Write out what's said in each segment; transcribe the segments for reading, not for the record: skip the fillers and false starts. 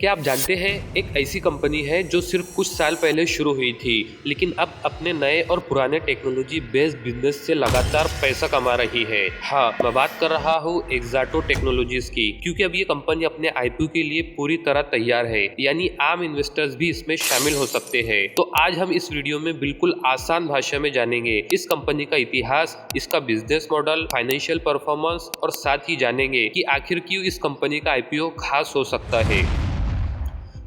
क्या आप जानते हैं एक ऐसी कंपनी है जो सिर्फ कुछ साल पहले शुरू हुई थी लेकिन अब अपने नए और पुराने टेक्नोलॉजी बेस्ड बिजनेस से लगातार पैसा कमा रही है। हाँ, मैं बात कर रहा हूँ एक्साटो टेक्नोलॉजीज की, क्योंकि अब ये कंपनी अपने आईपीओ के लिए पूरी तरह तैयार है, यानी आम इन्वेस्टर्स भी इसमें शामिल हो सकते हैं। तो आज हम इस वीडियो में बिल्कुल आसान भाषा में जानेंगे इस कंपनी का इतिहास, इसका बिजनेस मॉडल, फाइनेंशियल परफॉर्मेंस और साथ ही जानेंगे कि आखिर क्यों इस कंपनी का आईपीओ खास हो सकता है।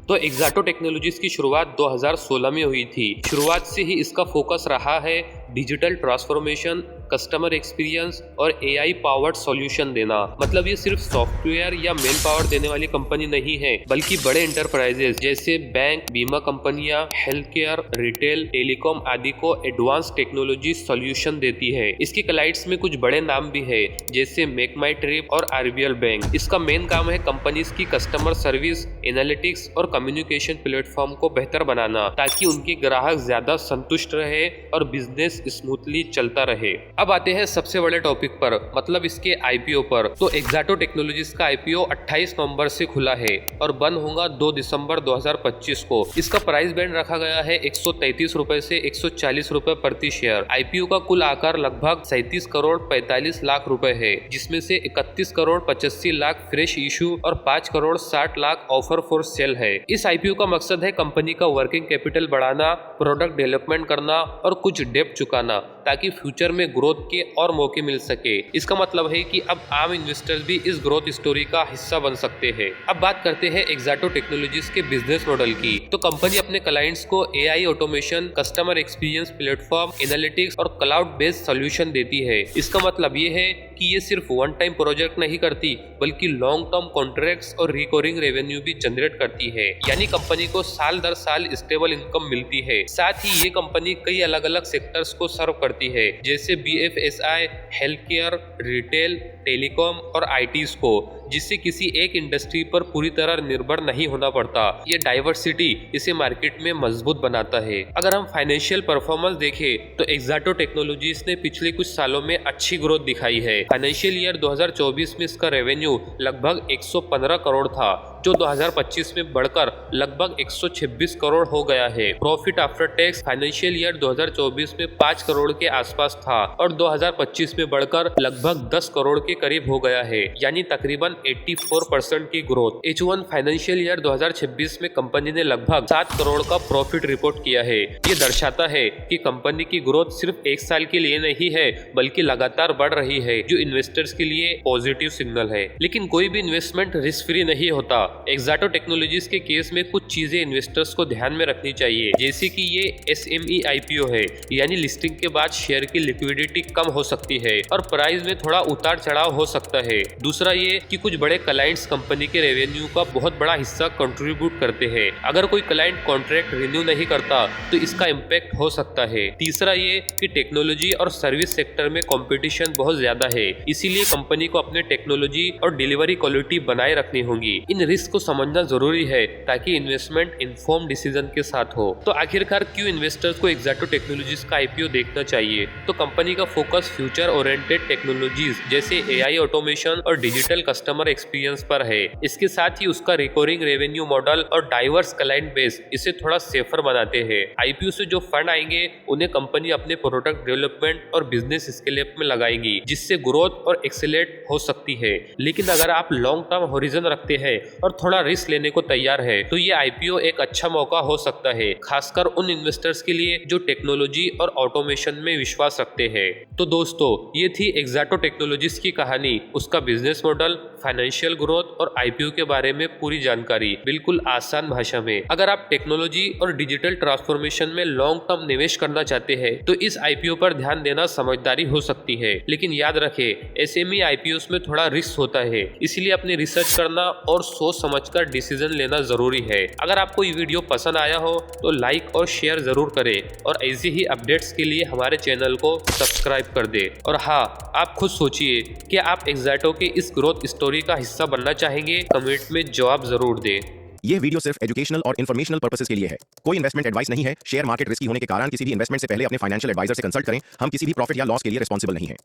तो एक्साटो टेक्नोलॉजीज की शुरुआत 2016 में हुई थी। शुरुआत से ही इसका फोकस रहा है डिजिटल ट्रांसफॉर्मेशन, कस्टमर एक्सपीरियंस और एआई पावर्ड सॉल्यूशन देना। मतलब ये सिर्फ सॉफ्टवेयर या मेन पावर देने वाली कंपनी नहीं है, बल्कि बड़े एंटरप्राइजेस जैसे बैंक, बीमा कंपनियां, हेल्थ केयर, रिटेल, टेलीकॉम आदि को एडवांस टेक्नोलॉजी सॉल्यूशन देती है। इसके क्लाइंट्स में कुछ बड़े नाम भी है जैसे मेक माई ट्रिप और आरबीएल बैंक। इसका मेन काम है कंपनीज की कस्टमर सर्विस, एनालिटिक्स और कम्युनिकेशन प्लेटफॉर्म को बेहतर बनाना, ताकि उनके ग्राहक ज्यादा संतुष्ट रहे और बिजनेस स्मूथली चलता रहे। अब आते हैं सबसे बड़े टॉपिक पर, मतलब इसके आईपीओ पर। तो एक्साटो टेक्नोलॉजीज का आईपीओ 28 नवंबर से खुला है और बंद होगा 2 दिसंबर 2025 को। इसका प्राइस बैंड रखा गया है 133 रुपए से 140 रुपए प्रति शेयर। आईपीओ का कुल आकार लगभग 37 करोड़ 45 लाख रुपए है, जिसमें से 31 करोड़ 85 लाख फ्रेश इशू और 5 crore 60 lakh offer for sale है। इस आईपीओ का मकसद है कंपनी का वर्किंग कैपिटल बढ़ाना, प्रोडक्ट डेवलपमेंट करना और कुछ डेब्ट चुकाना, ताकि फ्यूचर में ग्रोथ के और मौके मिल सके। इसका मतलब है कि अब आम इन्वेस्टर्स भी इस ग्रोथ स्टोरी का हिस्सा बन सकते हैं। अब बात करते हैं एक्साटो टेक्नोलॉजीज के बिजनेस मॉडल की। तो कंपनी अपने क्लाइंट्स को AI automation, customer experience platform, analytics और क्लाउड बेस्ड सॉल्यूशन देती है। इसका मतलब ये है कि ये सिर्फ वन टाइम प्रोजेक्ट नहीं करती, बल्कि लॉन्ग टर्म कॉन्ट्रैक्ट्स और रिकरिंग रेवेन्यू भी जनरेट करती है, यानी कंपनी को साल दर साल स्टेबल इनकम मिलती है। साथ ही ये कंपनी कई अलग अलग सेक्टर्स को सर्व करती है, जैसे BFSI, health care, retail, telecom और आईटीज को, जिससे किसी एक इंडस्ट्री पर पूरी तरह निर्भर नहीं होना पड़ता। ये डाइवर्सिटी इसे मार्केट में मजबूत बनाता है। अगर हम फाइनेंशियल परफॉर्मेंस देखें तो एक्साटो टेक्नोलॉजीज ने पिछले कुछ सालों में अच्छी ग्रोथ दिखाई है। फाइनेंशियल ईयर 2024 में इसका रेवेन्यू लगभग 115 करोड़ था, जो 2025 में बढ़कर लगभग 126 करोड़ हो गया है। Profit after tax financial year 2024 में 5 करोड़ के आसपास था और 2025 में बढ़कर लगभग 10 करोड़ के करीब हो गया है, यानी तकरीबन 84% की ग्रोथ। H1 फाइनेंशियल ईयर 2026 में कंपनी ने लगभग 7 करोड़ का प्रॉफिट रिपोर्ट किया है। ये दर्शाता है कि कंपनी की ग्रोथ सिर्फ एक साल के लिए नहीं है, बल्कि लगातार बढ़ रही है, जो इन्वेस्टर्स के लिए पॉजिटिव सिग्नल है। लेकिन कोई भी इन्वेस्टमेंट रिस्क फ्री नहीं होता। एक्साटो टेक्नोलॉजीज के केस में कुछ चीजें इन्वेस्टर्स को ध्यान में रखनी चाहिए, जैसे कि ये एसएमई आईपीओ है, यानी लिस्टिंग के बाद शेयर की लिक्विडिटी कम हो सकती है और प्राइस में थोड़ा उतार चढ़ाव हो सकता है। दूसरा ये कि कुछ बड़े क्लाइंट्स कंपनी के रेवेन्यू का बहुत बड़ा हिस्सा कंट्रीब्यूट करते हैं। अगर कोई क्लाइंट कॉन्ट्रैक्ट रिन्यू नहीं करता तो इसका इम्पैक्ट हो सकता है। तीसरा ये कि टेक्नोलॉजी और सर्विस सेक्टर में कंपटीशन बहुत ज्यादा है, इसीलिए कंपनी को अपने टेक्नोलॉजी और डिलीवरी क्वालिटी बनाए रखनी होगी। इन रिस्क को समझना जरूरी है ताकि इन्वेस्टमेंट इन्फॉर्म डिसीजन के साथ हो। तो आखिरकार क्यों इन्वेस्टर्स को एक्साटो टेक्नोलॉजीज का आईपीओ देखना चाहिए? तो कंपनी का फोकस फ्यूचर ओरिएंटेड टेक्नोलॉजीज जैसे एआई ऑटोमेशन और डिजिटल कस्टमर एक्सपीरियंस पर है। इसके साथ ही उसका रिकरिंग रेवेन्यू मॉडल और डाइवर्स क्लाइंट बेस इसे थोड़ा सेफर बनाते हैं। आईपीओ से जो फंड आएंगे उन्हें कंपनी अपने प्रोडक्ट डेवलपमेंट और बिजनेस स्केल-अप में लगाएगी, जिससे ग्रोथ और एक्सेलेरेट हो सकती है। लेकिन अगर आप लॉन्ग टर्म होरिजन रखते हैं और थोड़ा रिस्क लेने को तैयार है, तो ये आईपीओ एक अच्छा मौका हो सकता है, खासकर उन इन्वेस्टर्स के लिए जो टेक्नोलॉजी और ऑटोमेशन में विश्वास रखते हैं। तो दोस्तों, ये थी एक्साटो टेक्नोलॉजीज की कहानी, उसका बिजनेस मॉडल, फाइनेंशियल ग्रोथ और आईपीओ के बारे में पूरी जानकारी बिल्कुल आसान भाषा में। अगर आप टेक्नोलॉजी और डिजिटल ट्रांसफॉर्मेशन में लॉन्ग टर्म निवेश करना चाहते हैं तो इस आईपीओ पर ध्यान देना समझदारी हो सकती है। लेकिन याद रखें, एसएमई आईपीओस में थोड़ा रिस्क होता है, इसलिए अपनी रिसर्च करना और सोच समझकर डिसीजन लेना जरूरी है। अगर आपको ये वीडियो पसंद आया हो तो लाइक और शेयर जरूर करें और ऐसे ही अपडेट्स के लिए हमारे चैनल को सब्सक्राइब कर दे। और हाँ, आप खुद सोचिए कि आप एक्साटो के इस ग्रोथ स्टोरी का हिस्सा बनना चाहेंगे? कमेंट में जवाब जरूर दें। ये वीडियो सिर्फ एजुकेशनल और इन्फॉर्मेशनल पर्पसेस के लिए है। कोई इन्वेस्टमेंट एडवाइस नहीं है। शेयर मार्केट रिस्की होने के कारण किसी भी इन्वेस्टमेंट से पहले अपने फाइनेंशियल एडवाइजर से कंसल्ट करें। हम किसी भी प्रॉफिट या लॉस के लिए रिस्पॉन्सिबल नहीं है।